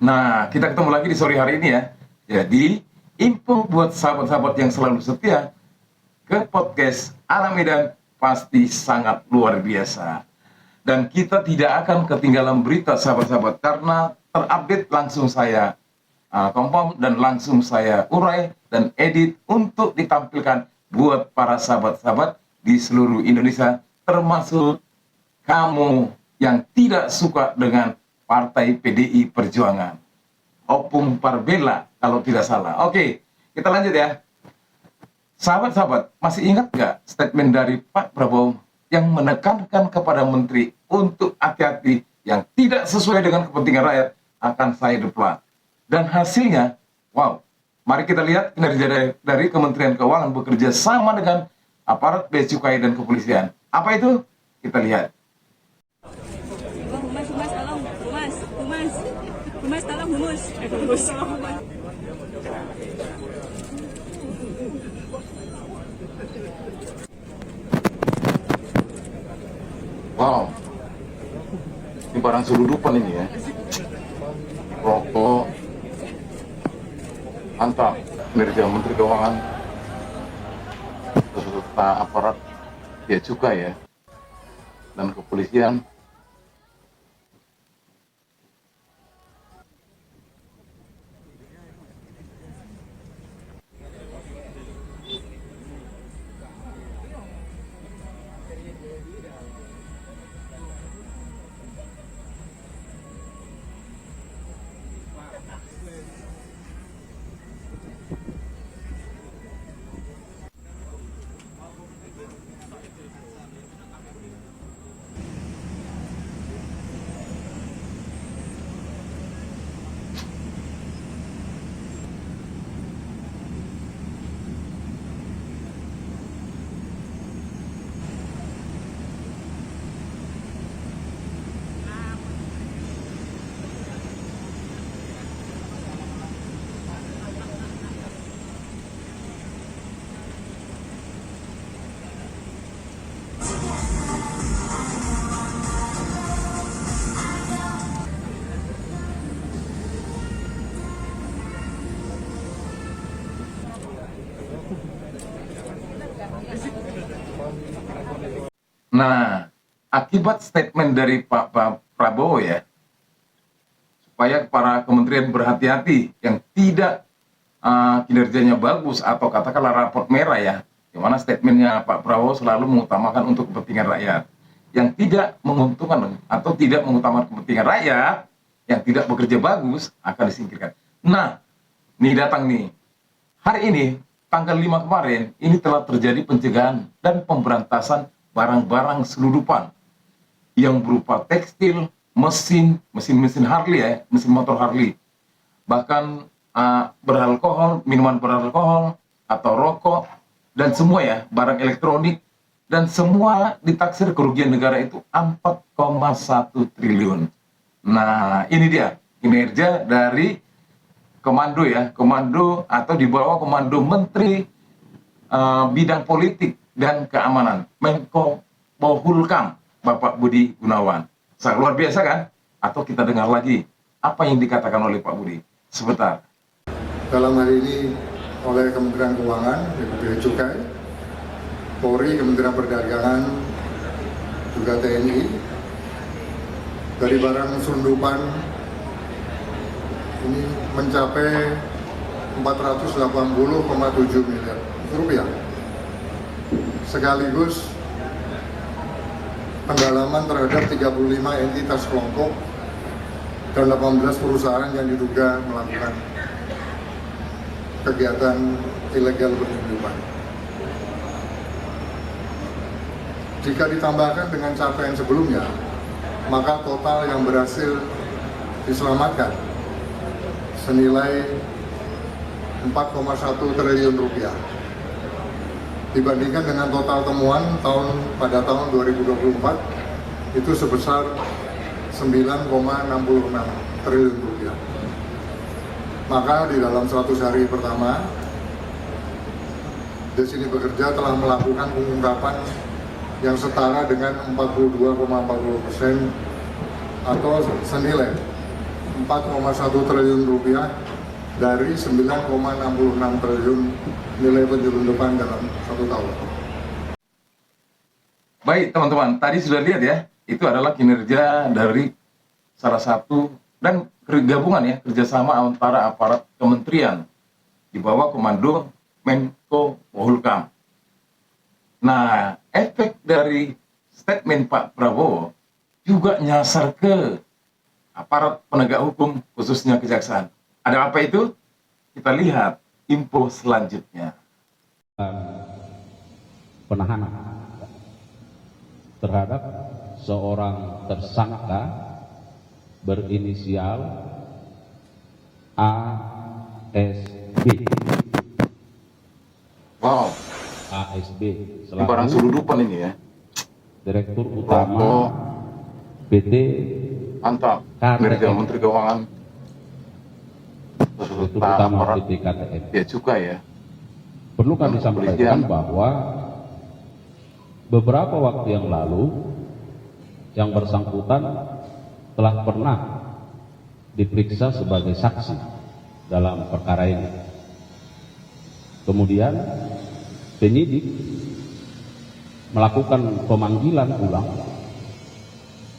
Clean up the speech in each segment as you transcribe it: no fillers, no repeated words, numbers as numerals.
Nah, kita ketemu lagi di sore hari ini ya. Jadi, info buat sahabat-sahabat yang selalu setia ke podcast Anak Medan pasti sangat luar biasa. Dan kita tidak akan ketinggalan berita sahabat-sahabat karena terupdate langsung saya kompon dan langsung saya urai dan edit untuk ditampilkan buat para sahabat-sahabat di seluruh Indonesia, termasuk kamu yang tidak suka dengan Partai PDI Perjuangan. Opung Parbela kalau tidak salah. Oke, kita lanjut ya. Sahabat-sahabat, masih ingat nggak statement dari Pak Prabowo yang menekankan kepada menteri untuk hati-hati yang tidak sesuai dengan kepentingan rakyat akan saya deploy. Dan hasilnya, wow, mari kita lihat kinerja dari Kementerian Keuangan bekerja sama dengan aparat bea cukai dan kepolisian. Apa itu? Kita lihat. Humas, tolong humus. Humus. Wow, ini barang seludupan ini ya. Rokok, mantap. Kinerja Menteri Keuangan beserta aparat bea cukai ya dan kepolisian. Nah, akibat statement dari Pak Prabowo ya, supaya para kementerian berhati-hati yang tidak kinerjanya bagus atau katakanlah raport merah ya, di mana statementnya Pak Prabowo selalu mengutamakan untuk kepentingan rakyat, yang tidak menguntungkan atau tidak mengutamakan kepentingan rakyat, yang tidak bekerja bagus akan disingkirkan. Nah, nih datang nih, hari ini tanggal 5 kemarin ini telah terjadi pencegahan dan pemberantasan barang-barang selundupan yang berupa tekstil, mesin Harley ya, mesin motor Harley, bahkan beralkohol, minuman beralkohol atau rokok dan semua ya, barang elektronik, dan semua ditaksir kerugian negara itu 4,1 triliun. Nah, ini dia kinerja dari komando ya, komando atau di bawah komando Menteri Bidang Politik dan Keamanan, Menko Polhukam, Bapak Budi Gunawan. Sangat luar biasa kan? Atau kita dengar lagi apa yang dikatakan oleh Pak Budi sebentar. Dalam hari ini oleh Kementerian Keuangan, Bea Cukai, Polri, Kementerian Perdagangan, juga TNI, dari barang selundupan ini mencapai 480,7 miliar rupiah. Sekaligus pendalaman terhadap 35 entitas kelompok dan 18 perusahaan yang diduga melakukan kegiatan ilegal penyelundupan. Jika ditambahkan dengan capaian sebelumnya, maka total yang berhasil diselamatkan senilai 4,1 triliun rupiah. Dibandingkan dengan total temuan pada tahun 2024 itu sebesar 9,66 triliun rupiah. Maka di dalam 100 hari pertama, Des ini bekerja telah melakukan pengungkapan yang setara dengan 42,40% atau senilai 4,1 triliun rupiah dari 9,66 triliun nilai penyelundupan dalam 1 tahun. Baik teman-teman, tadi sudah lihat ya, itu adalah kinerja dari salah satu dan gabungan ya, kerjasama antara aparat kementerian di bawah komando Menko Polhukam. Nah, efek dari statement Pak Prabowo juga nyasar ke aparat penegak hukum, khususnya kejaksaan. Ada apa itu? Kita lihat info selanjutnya. Penahanan terhadap seorang tersangka berinisial ASB. Wow, ASB ini barang selaku seludupan ini ya. Direktur Rokok, Utama PT mantap, KTM. kinerja Menteri Keuangan. Direktur Utama PT KTM. Ya juga ya. Perlu kami sampaikan bahwa beberapa waktu yang lalu yang bersangkutan telah pernah diperiksa sebagai saksi dalam perkara ini. Kemudian penyidik melakukan pemanggilan ulang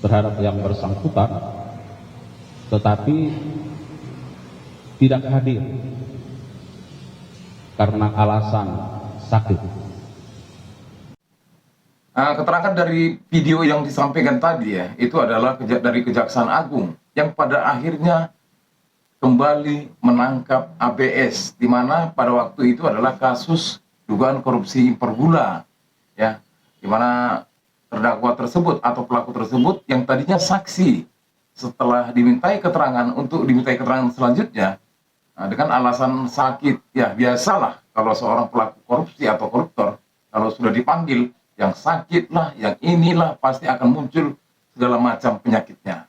terhadap yang bersangkutan, tetapi tidak hadir karena alasan sakit. Keterangan dari video yang disampaikan tadi ya, itu adalah dari Kejaksaan Agung yang pada akhirnya kembali menangkap ABS, di mana pada waktu itu adalah kasus dugaan korupsi impor gula, ya, di mana terdakwa tersebut atau pelaku tersebut yang tadinya saksi setelah dimintai keterangan untuk dimintai keterangan selanjutnya dengan alasan sakit, ya biasalah kalau seorang pelaku korupsi atau koruptor kalau sudah dipanggil yang sakit lah, yang inilah pasti akan muncul segala macam penyakitnya.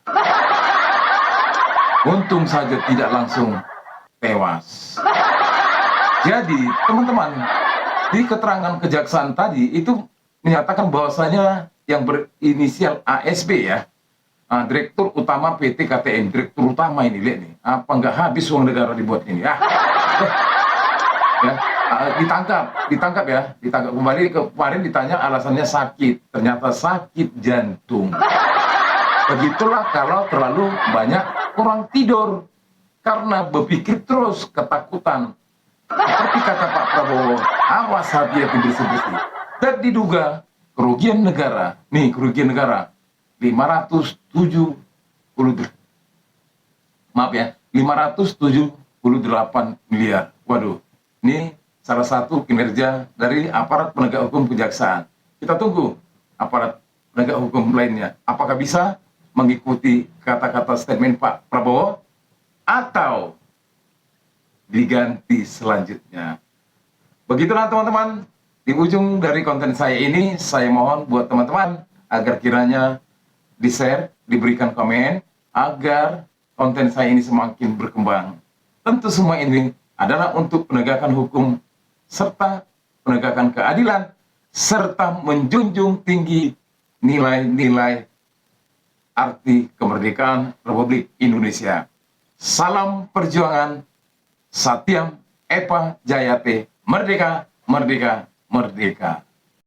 Untung saja tidak langsung tewas. Jadi teman-teman, di keterangan kejaksaan tadi itu menyatakan bahwasanya yang berinisial ASB ya, Direktur Utama PT KTM, Direktur Utama ini, lihat nih, apa nggak habis uang negara dibuat ini ya? Ditangkap kembali. Kemarin ditanya alasannya sakit, ternyata sakit jantung. Begitulah kalau terlalu banyak kurang tidur karena berpikir terus ketakutan. Seperti kata Pak Prabowo, awas hati-hati bersih-bersih. Dan diduga kerugian negara, 578 miliar. Waduh, ini salah satu kinerja dari aparat penegak hukum kejaksaan. Kita tunggu aparat penegak hukum lainnya. Apakah bisa mengikuti kata-kata statement Pak Prabowo atau diganti selanjutnya? Begitulah teman-teman, di ujung dari konten saya ini, saya mohon buat teman-teman agar kiranya di-share, diberikan komen, agar konten saya ini semakin berkembang. Tentu semua ini adalah untuk penegakan hukum, serta penegakan keadilan, serta menjunjung tinggi nilai-nilai arti kemerdekaan Republik Indonesia. Salam perjuangan, Satyam Eva Jayate, merdeka, merdeka, merdeka.